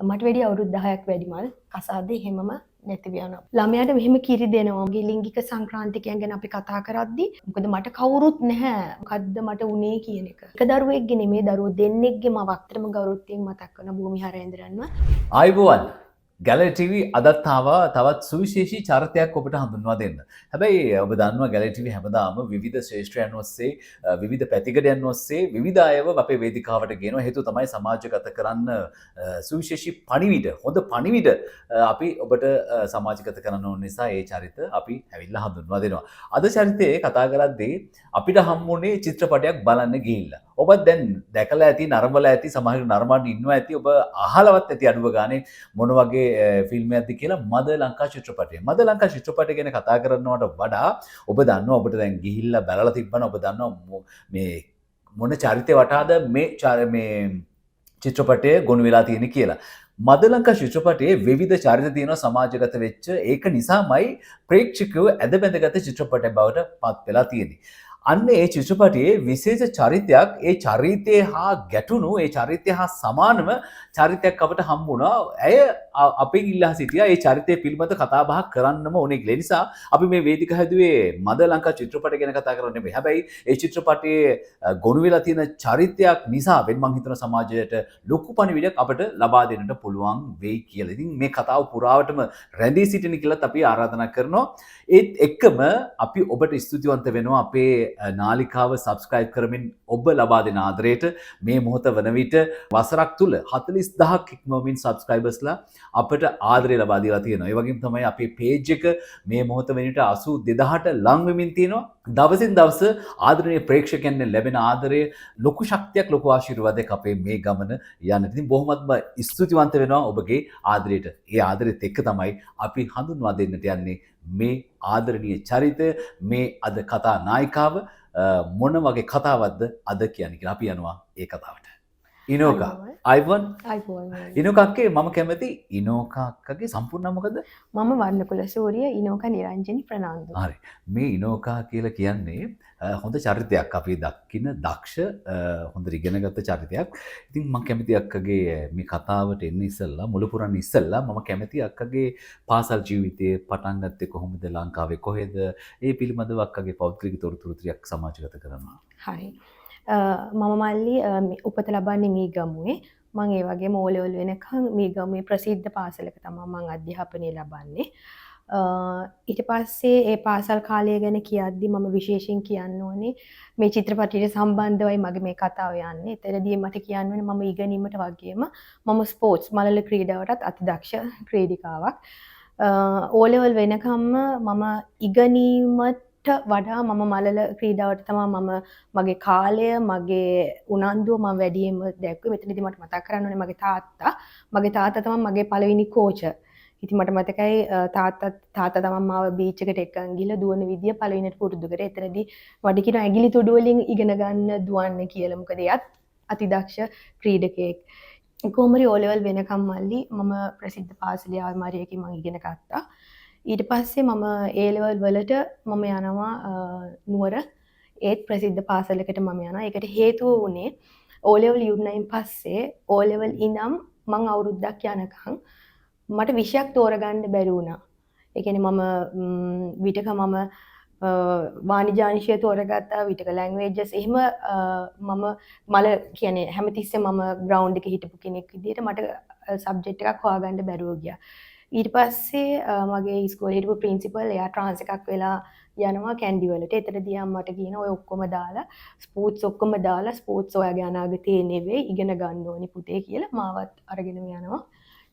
මට වැඩි අවුරුදු 10ක් වැඩිමල් කසාද එහෙමම නැතිව යනවා. ළමයාට මෙහෙම කිරි දෙනවා. මගේ ලිංගික සංක්‍රාන්තිකයන් ගැන අපි කතා කරද්දී මොකද මට කවුරුත් නැහැ. මොකද්ද මට උනේ කියන එක. එක දරුවෙක්ගේ නෙමෙයි දරුවෝ දෙන්නෙක්ගේ මම අත්‍තරම ගෞරවයෙන් මතක් කරන භූමි හරේන්ද්‍රන්ව. ආයුබෝවන් ගැලරි ටීවී අදත් ආවා තවත් සුවිශේෂී චරිතයක් ඔබට හඳුන්වා දෙන්න. හැබැයි ඔබ දන්නවා ගැලරි ටීවී හැමදාම විවිධ ශ්‍රේෂ්ඨයන් ඔස්සේ විවිධ පැතිකඩයන් ඔස්සේ විවිධ අයව අපේ වේදිකාවට ගෙනවා. හේතුව තමයි සමාජගත කරන්න සුවිශේෂී පණිවිඩ හොඳ පණිවිඩ අපි ඔබට සමාජගත කරන්න ඕන නිසා ඒ චරිත අපි ඇවිල්ලා හඳුන්වා දෙනවා. අද චරිතයේ කතා කරද්දී අපිට හම්බුනේ චිත්‍රපටයක් බලන්න ගිහිල්ලා. ඔබත් දැන් දැකලා ඇති නරඹලා ඇති සමහර නරඹන්න ඉන්නවා ඇති ඔබ අහලවත් ඇති අඩුව ගානේ මොන වගේ ෆිල්ම් එකක්ද කියලා මද ලංකා චිත්‍රපටය. මද ලංකා චිත්‍රපටය ගැන කතා කරනවට වඩා ඔබ දන්නවා ඔබට දැන් ගිහිල්ලා බලලා තිබ්බනම් ඔබ දන්නවා මේ මොන චරිතේ වටාද මේ චිත්‍රපටය ගොනු වෙලා තියෙන්නේ කියලා. මද ලංකා චිත්‍රපටයේ විවිධ චරිත තියෙනවා සමාජගත වෙච්ච ඒක නිසාමයි ප්‍රේක්ෂකයෝ ඇද බැඳගත චිත්‍රපටයක් බවට පත් වෙලා තියෙන්නේ. අන්න ඒ චිත්‍රපටයේ විශේෂ චරිතයක් ඒ චරිතය හා ගැටුණු ඒ චරිතය හා සමානම චරිතයක් අපට හම්බුණා. ඇය අපේ ඉල්ලා සිටියා ඒ චරිතය පිළිබඳ කතා බහක් කරන්නම ඕනේ කියලා. ඒ නිසා අපි මේ වේදිකාව හැදුවේ මද ලංකා චිත්‍රපටය ගැන කතා කරන්න නෙමෙයි. හැබැයි ඒ චිත්‍රපටයේ ගොනු වෙලා තියෙන චරිතයක් නිසා වෙන මං හිතන සමාජයට ලොකු පණිවිඩයක් අපට ලබා දෙන්නට පුළුවන් වෙයි කියලා. ඉතින් මේ කතාව පුරාවටම රැඳී සිටින කියලාත් අපි ආරාධනා කරනවා. ඒත් එක්කම අපි ඔබට ස්තුතිවන්ත වෙනවා අපේ නාලිකාව සබස්ක්‍රයිබ් කරමින් ඔබ ලබා දෙන ආදරයට. මේ මොහොත වන විට වසරක් තුල 40000ක් ඉක්මවමින් සබස්ක්‍රයිබර්ස්ලා අපට ආදරය ලබා දීලා තියෙනවා. ඒ වගේම තමයි අපේ පේජ් එක මේ මොහොත වෙන විට 82000ට ලං වෙමින් තියෙනවා. දවසින් දවස ආදරණීය ප්‍රේක්ෂකයන්ට ලැබෙන ආදරය ලොකු ශක්තියක් ලොකු ආශිර්වාදයක් අපේ මේ ගමන යන්න. ඉතින් බොහොමත්ම ස්තුතිවන්ත වෙනවා ඔබගේ ආදරයට. ඒ ආදරෙත් එක්ක තමයි අපි හඳුන්වා දෙන්නට යන්නේ මේ ආදරණීය චරිතය මේ අද කතා නායිකාව මොන වගේ කතාවක්ද අද කියන්නේ කියලා අපි යනවා ඒ කතාවට. ඉනෝකා අයිවන් ඉනෝකාක්ගේ මම කැමති ඉනෝකාක්කගේ සම්පූර්ණ නම මොකද? මම වර්ණකුල සූරිය ඉනෝකා නිරංජනි ප්‍රනාන්දු. හරි. මේ ඉනෝකා කියලා කියන්නේ හොඳ චරිතයක් අපි දක්කින දක්ෂ හොඳ ඉගෙනගත්ත චරිතයක්. ඉතින් මම කැමති අක්කගේ මේ කතාවට එන්න ඉස්සෙල්ලා මුල පුරන්න ඉස්සෙල්ලා මම කැමති අක්කගේ පාසල් ජීවිතයේ පටන් ගත්තේ කොහොමද ලංකාවේ කොහෙද ඒ පිළිබඳව අක්කගේ පෞද්ගලික තොරතුරු ටිකක් සමාජගත කරනවා. හරි. මම මල්ලි උපත ලබන්නේ මීගමුවේ. මම ඒ වගේම O level වෙනකන් මීගමුවේ ප්‍රසිද්ධ පාසලක තමයි මම අධ්‍යාපනය ලබන්නේ. ඊට පස්සේ ඒ පාසල් කාලය ගැන කියද්දි මම විශේෂයෙන් කියන්න ඕනේ මේ චිත්‍රපටයට සම්බන්ධවයි මගේ මේ කතාව යන්නේ. එතනදී මට කියන්න ඕනේ මම ඉගෙනීමට වගේම මම ස්පෝර්ට්ස් මලල ක්‍රීඩාවටත් අතිදක්ෂ ක්‍රීඩිකාවක්. O level වෙනකම්ම මම ඉගෙනීමට වඩා මම මලල ක්‍රීඩාවට තමයි මම මගේ කාලය මගේ උනන්දුව මම වැඩියෙන්ම දැක්කුවේ. මෙතනදී මට මතක් කරන්න ඕනේ මගේ තාත්තා තමයි මගේ පළවෙනි කෝච්. ඉතින් මට මතකයි තාත්තා තමයි මාව බීච් එකට එක්කන් ගිහලා දුවන විදිය පළවෙනිට පුරුදු කරේ. එතනදී වඩි කියන ඇඟිලි තුඩු වලින් ඉගෙන ගන්න දුවන්න කියලා. මොකද එයත් අතිදක්ෂ ක්‍රීඩකයෙක්. කොහොම හරි O level වෙනකම් මල්ලි මම ප්‍රසිද්ධ පාසලේ ආමාරියකින් මම ඉගෙන ගත්තා. ඊට පස්සේ මම A level වලට මම යනවා නුවර ඒත් ප්‍රසිද්ධ පාසලකට මම යනවා. ඒකට හේතුව වුණේ O level ඉවරනයින් පස්සේ O level ඉඳන් මම අවුරුද්දක් යනකම් මට විෂයක් තෝරගන්න බැරි වුණා. ඒ කියන්නේ මම විටක මම වාණිජාංශය තෝරගත්තා, විටක ලැන්ග්වේජස් එහෙම මම මල කියන්නේ හැමතිස්සෙම මම ග්‍රවුන්ඩ් එකේ හිටපු කෙනෙක් විදිහට මට සබ්ජෙක්ට් එකක් හොයාගන්න බැරුව ගියා. ඊට පස්සේ මගේ ඉස්කෝලේ හිටපු ප්‍රින්සිපල් එයා ට්‍රාන්ස් එකක් වෙලා යනවා කැන්ඩි වලට. එතනදී මට කියනවා ඔය ඔක්කොම දාලා ස්පෝර්ට්ස් ඔක්කොම දාලා ස්පෝර්ට්ස් ඔයාගේ අනාගතේ නෙවෙයි ඉගෙන ගන්න ඕනි පුතේ කියලා මාවත් අරගෙන යනවා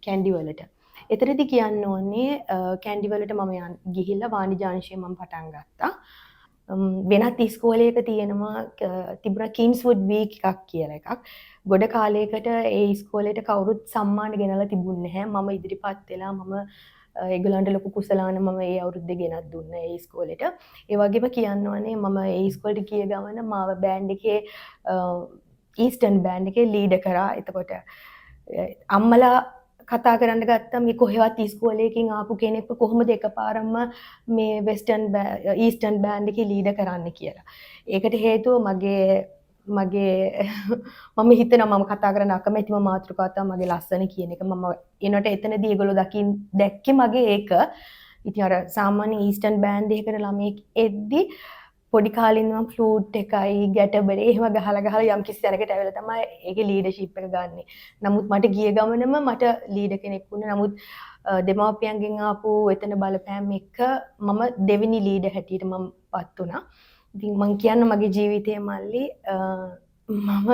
කැන්ඩි වලට. එතනදී කියන්න ඕනේ කැන්ඩි වලට මම ගිහිල්ලා වාණිජාංශය මම පටන් ගත්තා. වෙනත් ඉස්කෝලේක තියෙනවා තිබුණා කින්ස්වුඩ් වීක් එකක් කියලා එකක්. ගොඩ කාලයකට ඒ ඉස්කෝලේට කවුරුත් සම්මාන ගෙනලා තිබුණේ නැහැ. මම ඉදිරිපත් වෙලා මම ඒගොල්ලන්ට ලොකු කුසලාන මම ඒ අවුරුද්දේ ගෙනත් දුන්නා ඒ ඉස්කෝලේට. ඒ වගේම කියන්න ඕනේ මම ඒ ඉස්කෝලේට ගිය ගමන මාව බෑන්ඩ් එකේ ඊස්ටර්න් බෑන්ඩ් එකේ ලීඩ් කරා. එතකොට අම්මලා කතා කරන්න ගත්තා මේ කොහෙවත් ඉස්කෝලේකින් ආපු කෙනෙක්ව කොහොමද එකපාරම මේ වෙස්ටර්න් ඊස්ටර්න් බෑන්ඩ් එකේ ලීඩ් කරන්න කියලා. ඒකට හේතුව මගේ මගේ මම හිතනවා මම කතා කරන්න අකමැතිම මාතෘකාව තමයි මගේ ලස්සන කියන එක. මම එනකොට එතනදී ඒගොල්ලෝ දැක්කේ මගේ ඒක. ඉතින් අර සාමාන්‍ය ඊස්ටර්න් බෑන්ඩ් එකකට ළමයෙක් එද්දි පොඩි කාලේ ඉඳන් ෆ්ලූට් එකයි ගැටබරේ එහෙම ගහලා යම් කිසි තැනකට ඇවිල්ලා තමයි ඒකේ ලීඩර්ෂිප් එක ගන්නෙ. නමුත් මට ගිය ගමනම මට ලීඩර් කෙනෙක් වුණේ. නමුත් දෙමාපියන්ගෙන් ආපු එතන බලපෑම් එක්ක මම දෙවෙනි ලීඩර් හැටියට මම පත් වුණා. ඉතින් මං කියන්න මගේ ජීවිතයේ මල්ලි මම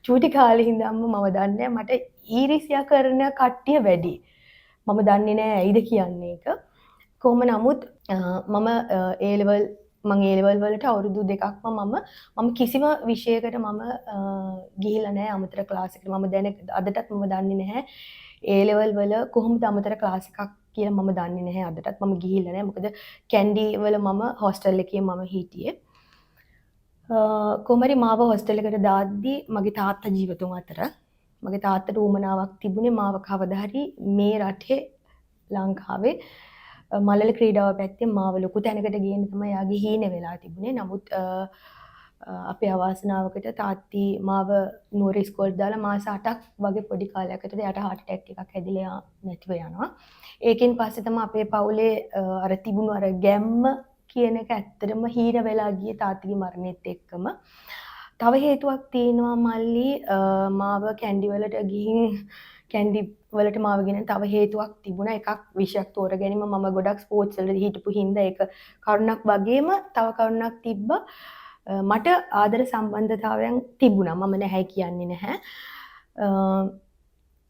චූටි කාලේ ඉඳන්ම මම දන්නේ මට ඊරිසියා කරන කට්ටිය වැඩි. මම දන්නේ නෑ ඇයිද කියන්නේ ඒක. කොහොම නමුත් මම A level මං A level වලට අවුරුදු දෙකක්ම මම කිසිම විෂයකට මම ගිහිල්ලා නෑ අමතර ක්ලාස් එකට. මම දැන අදටත් මම දන්නේ නැහැ A level වල කොහොමද අමතර ක්ලාස් එකක් කියලා මම දන්නේ නැහැ අදටත්. මම ගිහිල්ලා නෑ. මොකද කැන්ඩි වල මම හොස්ටල් එකේ මම හිටියේ. කොහමරි මාව හොස්ටල් එකට දාද්දි මගේ තාත්තා ජීවතුන් අතර මගේ තාත්තට උවමනාවක් තිබුණේ මාව කවදා හරි මේ රටේ ලංකාවේ මලල ක්‍රීඩාව පැත්තෙන් මාව ලොකු තැනකට ගේන්න තමයි යාගේ හීන වෙලා තිබුණේ. නමුත් අපේ අවාසනාවකට තාත්ති මාව නුවර ඉස්කෝලේ දාලා මාස 8ක් වගේ පොඩි කාලයක් ඇතුළත යට heart attack එකක් හැදිලා නැතිව යනවා. ඒකෙන් පස්සේ තමයි අපේ පවුලේ අර තිබුණු අර ගැම්ම කියන එක ඇත්තටම හීන වෙලා ගියේ තාත්තගේ මරණයත් එක්කම. තව හේතුවක් තියෙනවා මල්ලි මාව කැන්ඩි වලට ගිහින් කැන්ඩි වලට මාව ගෙන තව හේතුවක් තිබුණා. එකක් විෂයක් තෝර ගැනීම. මම ගොඩක් ස්පෝර්ට්ස් වලට හිටපු හින්දා ඒක කරුණක් වගේම තව කරුණක් තිබ්බා. මට ආදර සම්බන්ධතාවයන් තිබුණා. මම නැහැ කියන්නේ නැහැ.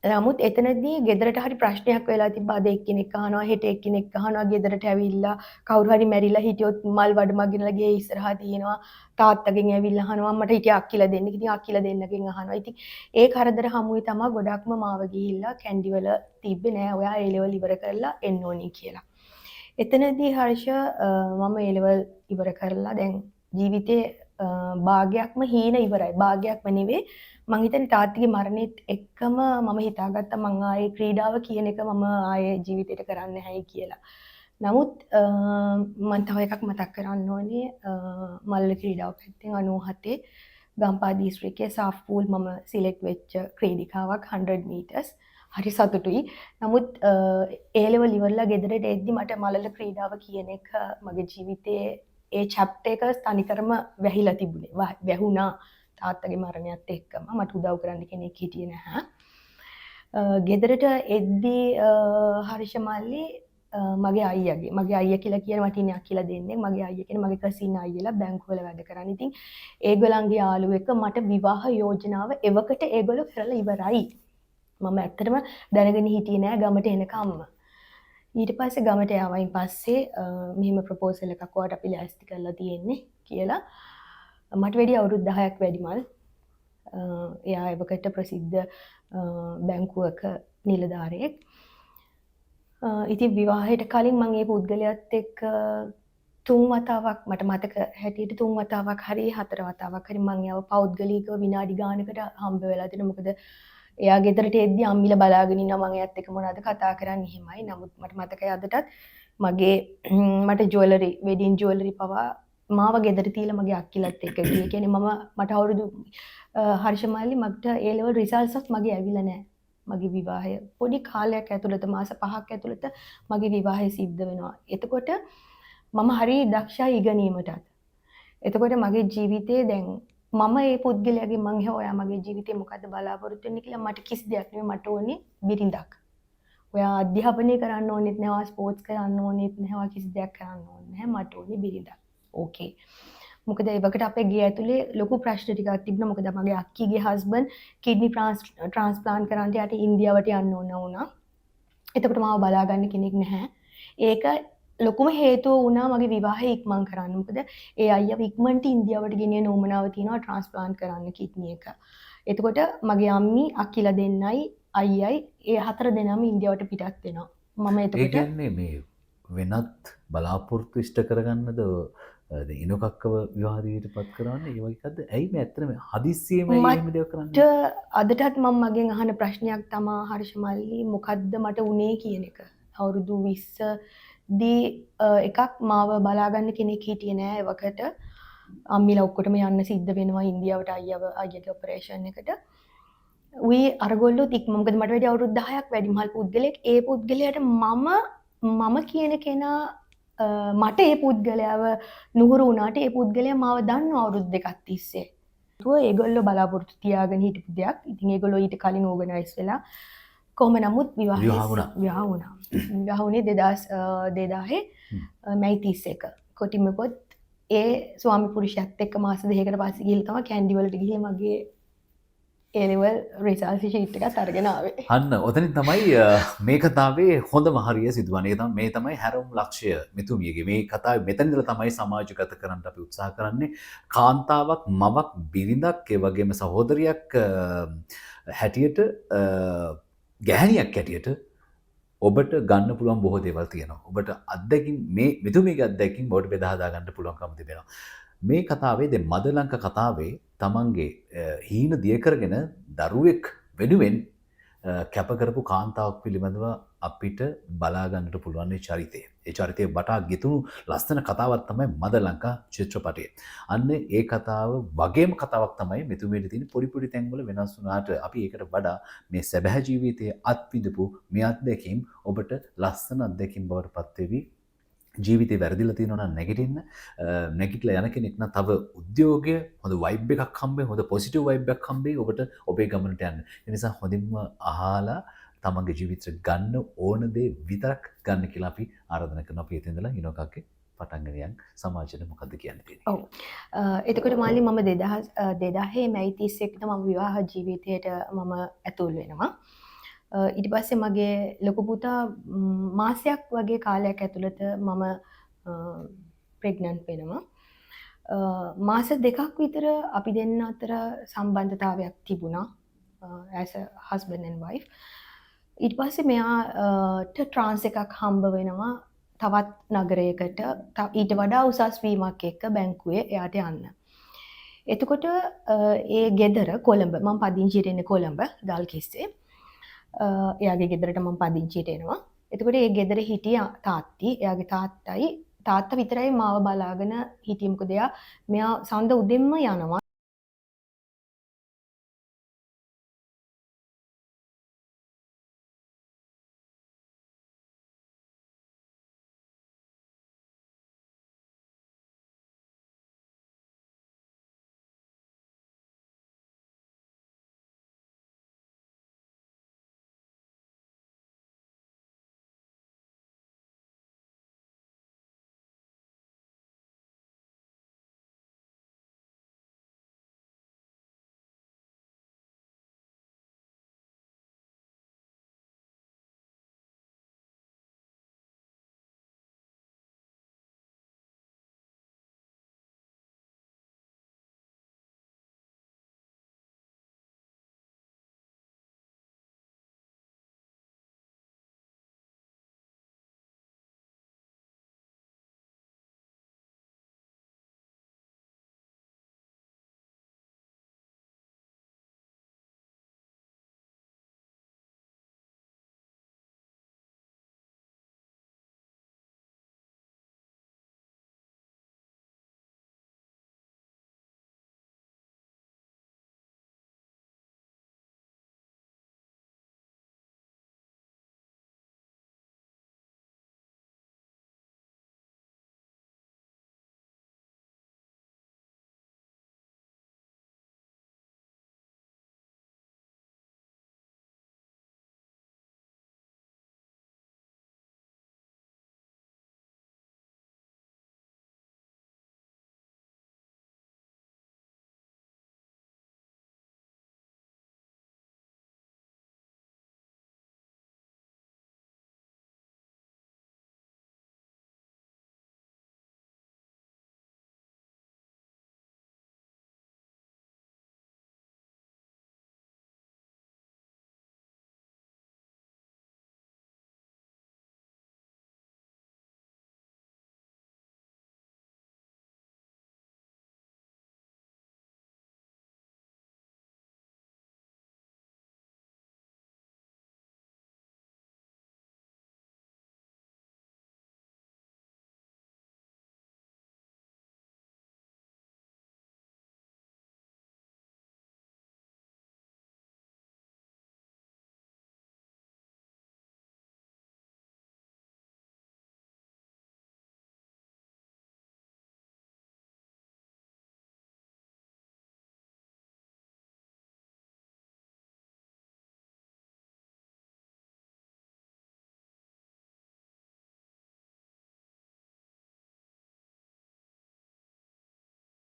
නමුත් එතනදී ගෙදරට හරි ප්‍රශ්නයක් වෙලා තිබ්බා. අද එක්කෙනෙක් අහනවා හෙට එක්කෙනෙක් අහනවා ගෙදරට ඇවිල්ලා කවුරු හරි මැරිලා හිටියොත් මල් වඩමක් ගෙනලා ගේ ඉස්සරහා තියෙනවා. තාත්තගෙන් ඇවිල්ලා අහනවා මට හිටිය අක්කිලා දෙන්න. ඉතින් අක්කිලා දෙන්නගෙන් අහනවා. ඉතින් ඒ කරදර හමුවේ තමයි ගොඩක්ම මාව ගිහිල්ලා කැන්ඩි වල තිබ්බේ නෑ ඔයා A level ඉවර කරලා එන්න ඕනි කියලා. එතනදී හර්ෂ මම A level ඉවර කරලා දැන් ජීවිතේ භාගයක්ම හීන ඉවරයි. භාගයක්ම නෙවෙයි. මං හිතන්නේ තාත්තගේ මරණයත් එක්කම මම හිතාගත්තා මං ආයේ ක්‍රීඩාව කියන එක මම ආයේ ජීවිතේට කරන්නේ නැහැයි කියලා. නමුත් මම තව එකක් මතක් කරන්න ඕනේ මල්ල ක්‍රීඩාව පැත්තෙන් 97 ගම්පහ දිස්ත්‍රික්කයේ සාෆ් පූල් මම සිලෙක්ට් වෙච්ච ක්‍රීඩිකාවක් 100 මීටර්ස්. හරි සතුටුයි. නමුත් A level ඉවරලා ගෙදරට එද්දි මට මලල ක්‍රීඩාව කියන එක මගේ ජීවිතයේ ඒ චැප්ටර් එක තනිකරම වැහිලා තිබුණේ. වැහුණා. තාත්තගේ මරණයත් එක්කම මට උදව් කරන්න කෙනෙක් හිටියේ නැහැ. ගෙදරට එද්දී හර්ෂ මල්ලි මගේ අයියා කියලා කියන වටිනයක් කියලා දෙන්නේ. මගේ අයියා කියන්නේ මගේ කසින් අයියලා බැංකුවල වැඩ කරන්නේ. ඉතින් ඒගොල්ලන්ගේ යාළුවෙක් මට විවාහ යෝජනාව එවකට ඒගොල්ලෝ කරලා ඉවරයි. මම ඇත්තටම දැනගෙන හිටියේ නෑ ගමට එනකම්ම. ඊට පස්සේ ගමට ආවයින් පස්සේ මෙහෙම ප්‍රොපෝසල් එකක් ඔයාලට අපි ලෑස්ති කරලා තියෙන්නේ කියලා මට වැඩි අවුරුදු 10ක් වැඩිමල්. එයා එවකට ප්‍රසිද්ධ බැංකුවක නිලධාරියෙක්. ඉතින් විවාහයට කලින් මම මේ පුද්ගලයාත් එක්ක 3 වතාවක් මට මතක හැටියට 3 වතාවක් හරි 4 වතාවක් හරි මම යව පෞද්ගලිකව විනාඩි ගානකට හම්බ වෙලා තියෙනවා. මොකද එයා ගෙදරට එද්දි අම්මිලා බලාගෙන ඉන්නවා මම එයාත් එක්ක මොනවද කතා කරන්නේ එහෙමයි. නමුත් මට මතකයි අදටත් මට ජුවලරි වෙඩින් ජුවලරි පවා මාව ගෙදර තියලා මගේ අක්කිලත් එක්ක ගියේ. කියන්නේ මට අවුරුදු හර්ෂමාලි මට A level results එකක් මගේ ඇවිල්ලා නැහැ. මගේ විවාහය පොඩි කාලයක් ඇතුළත මාස 5ක් ඇතුළත මගේ විවාහය සිද්ධ වෙනවා. එතකොට මම හරි දක්ෂයි ඉගෙනීමටත්. එතකොට මගේ ජීවිතේ දැන් මම මේ පුද්ගලයාගේ මං ඔයා මගේ ජීවිතේ මොකද්ද බලාපොරොත්තු වෙන්නේ කියලා මට කිසි දෙයක් නෙවෙයි මට ඕනේ බිරිඳක්. ඔයා අධ්‍යාපනය කරන්න ඕනෙත් නැහැ, ඔයා ස්පෝර්ට්ස් කරන්න ඕනෙත් නැහැ, ඔයා කිසි දෙයක් කරන්න ඕනේ නැහැ. මට ඕනේ බිරිඳක්. ඕකේ. මොකද ඒවකට අපේ ගේ ඇතුලේ ලොකු ප්‍රශ්න ටිකක් තිබුණා. මොකද මගේ අක්කීගේ හස්බන්ඩ් කිඩ්නි ට්‍රාන්ස්ප්ලාන්ට් කරන්න යට ඉන්දියාවට යන්න ඕන වුණා. එතකොට මාව බලාගන්න කෙනෙක් නැහැ. ඒක ලොකුම හේතුව වුණා මගේ විවාහය ඉක්මන් කරන්න. මොකද ඒ අයියව ඉක්මනට ඉන්දියාවට ගෙනියන උවමනාව තියෙනවා ට්‍රාන්ස්ප්ලාන්ට් කරන්න කිඩ්නි එක. එතකොට මගේ අම්මි අක්කිලා දෙන්නයි අයියයි ඒ 4 දෙනාම ඉන්දියාවට පිටත් වෙනවා. මම ඒ එතකොට කියන්නේ මේ වෙනත් බලාපොරොත්තු ඉෂ්ට කරගන්නද ඉනොකක්කව විවාහයට පත් කරන්න ඒ වගේ එකක්ද? ඇයි මේ ඇත්තටම හදිස්සියෙම එහෙම දෙයක් කරන්නේ? අදටත් මම මගෙන් අහන ප්‍රශ්නයක් තමා හර්ෂමල්ලි මොකද්ද මට උනේ කියන එක. අවුරුදු 20 දී එකක් මාව බලාගන්න කෙනෙක් හිටියේ නෑ එවකට. අම්මිලා ඔක්කොටම යන්න සිද්ධ වෙනවා ඉන්දියාවට අයියගේ ඔපරේෂන් එකට. උයි අරගොල්ලොත් ඉක්ම මොකද මට වැඩි අවුරුදු 10ක් වැඩිමහල් පුද්ගලයෙක්. ඒ පුද්ගලයාට මම කියන කෙනා මට ඒ පුද්ගලයාව නුහුරු වුණාට ඒ පුද්ගලයා මාව දන්නවා අවුරුදු දෙකක් තිස්සේ. ඒගොල්ලෝ බලාපොරොත්තු තියාගෙන හිටපු දෙයක්. ඉතින් ඒගොල්ලෝ ඊට කලින් ඕගනයිස් වෙලා කොහොම නමුත් විවාහ වුණා. විවාහ වුණා. විවාහ වුණේ 2000 මැයි 31. කොටිම පොත් ඒ ස්වාමි පුරුෂයත් එක්ක මාස දෙකකට පස්සේ ගිහලා තමයි කැන්ඩි වලට ගිහින් මගේ A level results sheet එකත් අරගෙන ආවේ. අන්න ඔතනින් තමයි මේ කතාවේ හොඳම හරිය සිදුවන්නේ. මේ තමයි හැරවුම් ලක්ෂ්‍ය මෙතුමියගේ. මේ කතාවේ මෙතන ඉඳලා තමයි සමාජගත කරන්න අපි උත්සාහ කරන්නේ. කාන්තාවක්, මවක්, බිරිඳක්, ඒ වගේම සහෝදරියක් හැටියට ගැහණියක් හැටියට ඔබට ගන්න පුළුවන් බොහෝ දේවල් තියෙනවා. ඔබට අත්දැකීම් මේ මෙතුමියගේ අත්දැකීම් ඔබට බෙදා හදා ගන්න පුළුවන්කම තිබෙනවා. මේ කතාවේ දැන් මදලංක කතාවේ තමන්ගේ හීන දිය කරගෙන දරුවෙක් වෙනුවෙන් කැප කරපු කාන්තාවක් පිළිබඳව අපිට බලා ගන්නට පුළුවන් මේ චරිතය. ඒ චරිතය වටා ගෙතුණු ලස්සන කතාවක් තමයි මදලංකා චිත්‍රපටය. අන්න ඒ කතාව වගේම කතාවක් තමයි මෙතුමියට තියෙන පොඩි පොඩි තැන්වල වෙනස් වුණාට අපි ඒකට වඩා මේ සැබෑ ජීවිතයේ අත්විඳපු මේ අත්දැකීම් ඔබට ලස්සන අත්දැකීම් බවට පත්වෙවි. ජීවිතේ වැරදිලා තියෙනවා නම් නැගිටින්න නැගිටලා යන කෙනෙක් නම් තව උද්‍යෝගය හොඳ වයිබ් එකක් හම්බෙයි හොඳ පොසිටිව් වයිබ් එකක් හම්බෙයි ඔබට ඔබේ ගමනට යන්න. ඒ නිසා හොඳින්ම අහලා තමන්ගේ ජීවිතේ ගන්න ඕන දේ විතරක් ගන්න කියලා අපි ආරාධනා කරනවා. අපි එතෙන්දලා ඉනෝකක්ගේ පටන් ගනියන් සමාජයට මොකද්ද කියන්න තියෙන්නේ? ඔව්. එතකොට මාළි මම 2000 මැයි 31 මම විවාහ ජීවිතයට මම ඇතුල් වෙනවා. ඊට පස්සේ මගේ ලොකු පුතා මාසයක් වගේ කාලයක් ඇතුළත මම ප්‍රෙග්නන්ට් වෙනවා. මාස දෙකක් විතර අපි දෙන්න අතර සම්බන්ධතාවයක් තිබුණා as a husband and wife. ඊට පස්සේ මෙයාට ට්‍රාන්ස් එකක් හම්බ වෙනවා තවත් නගරයකට ඊට වඩා උසස් වීමක් එක්ක බැංකුවේ එයාට යන්න. එතකොට ඒ ගෙදර කොළඹ මම පදිංචියට එන්නේ කොළඹ ගල්කිස්සේ. එයාගේ ගෙදරට මම පදිංචියට එනවා. එතකොට ඒ ගෙදර හිටිය තාත්ති, එයාගේ තාත්තා විතරයි මාව බලාගෙන හිටියේ. මොකද මෙයා සඳ උදෙන්ම යනවා.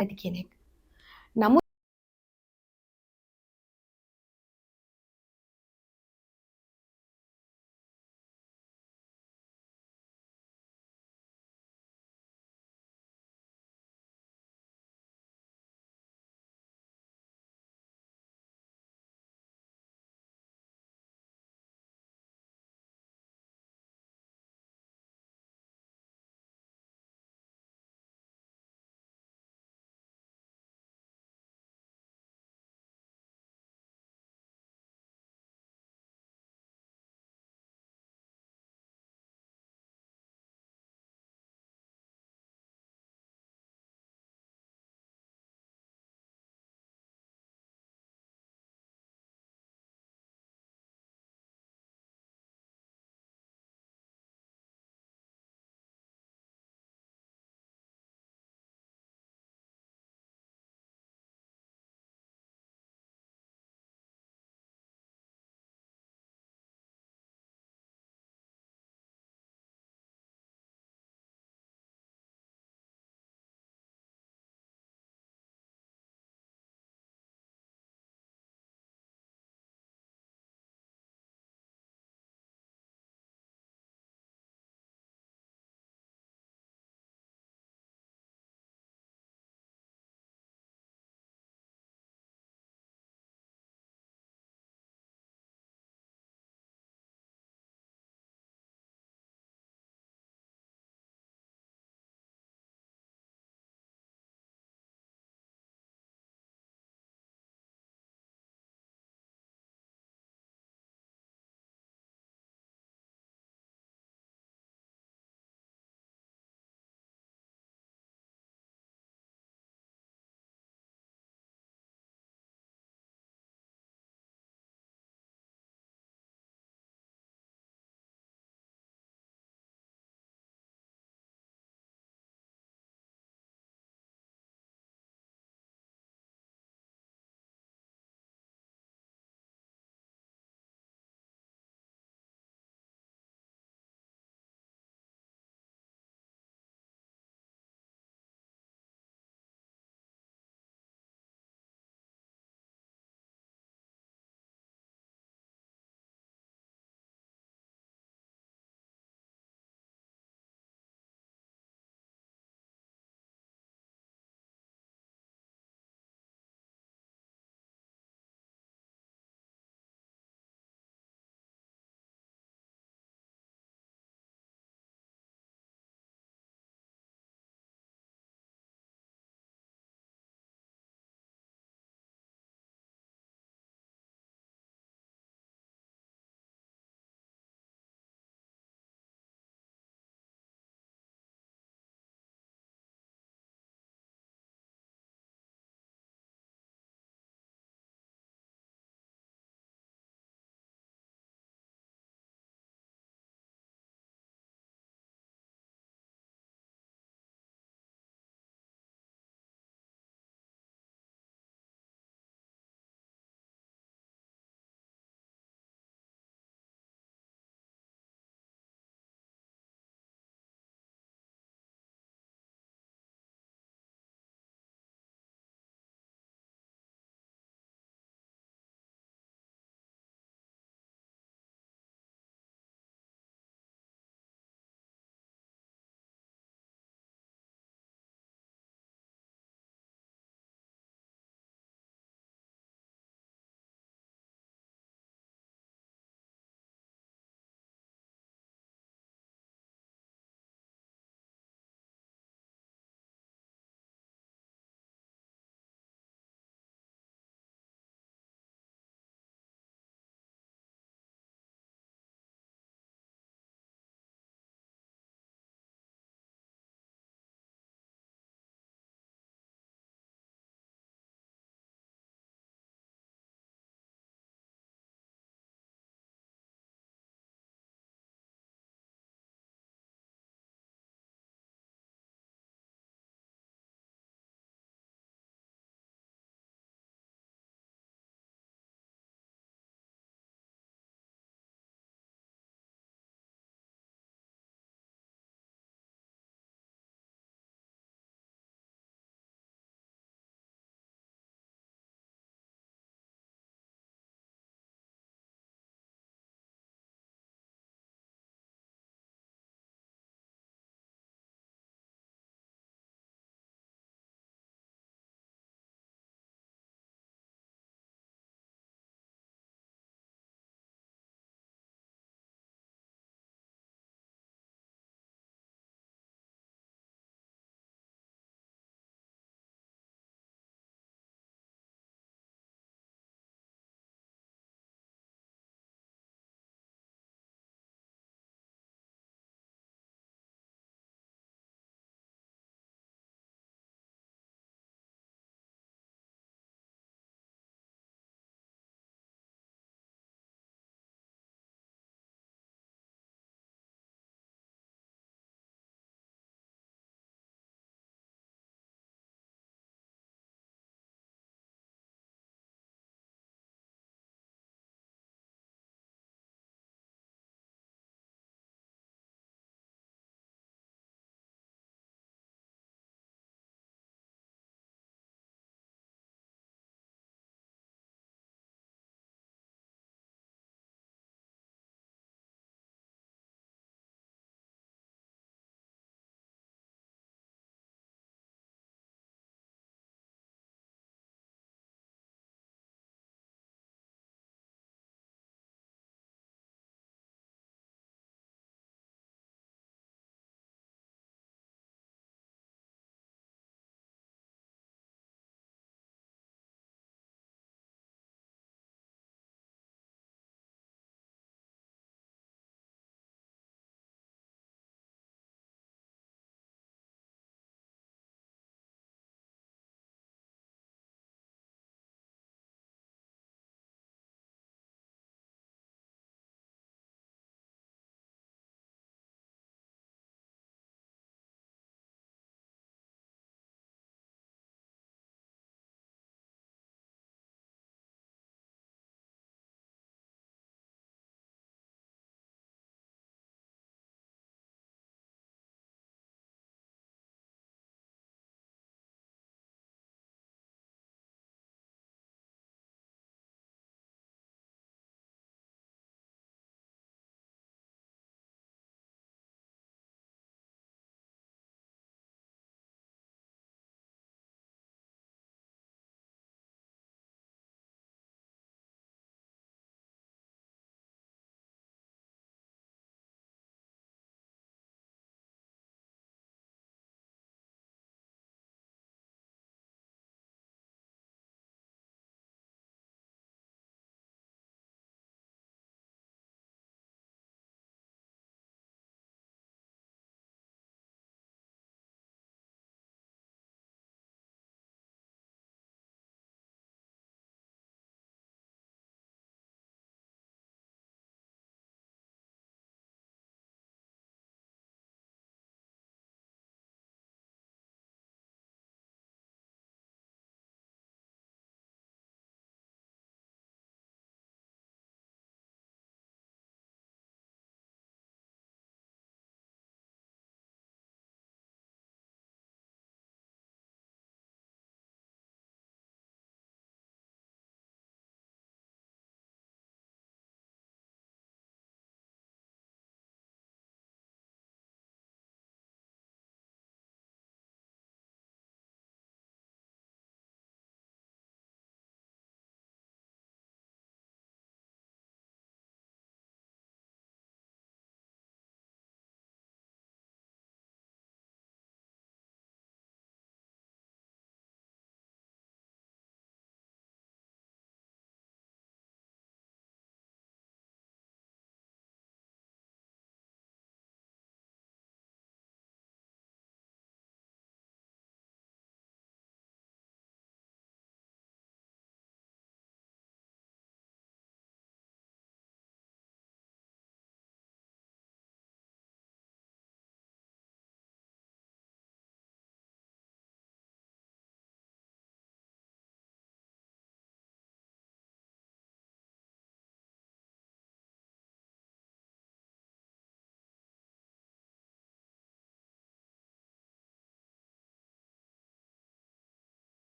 ඇති කෙනෙක්. නමුත්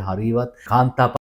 හරිවත් කාන්තා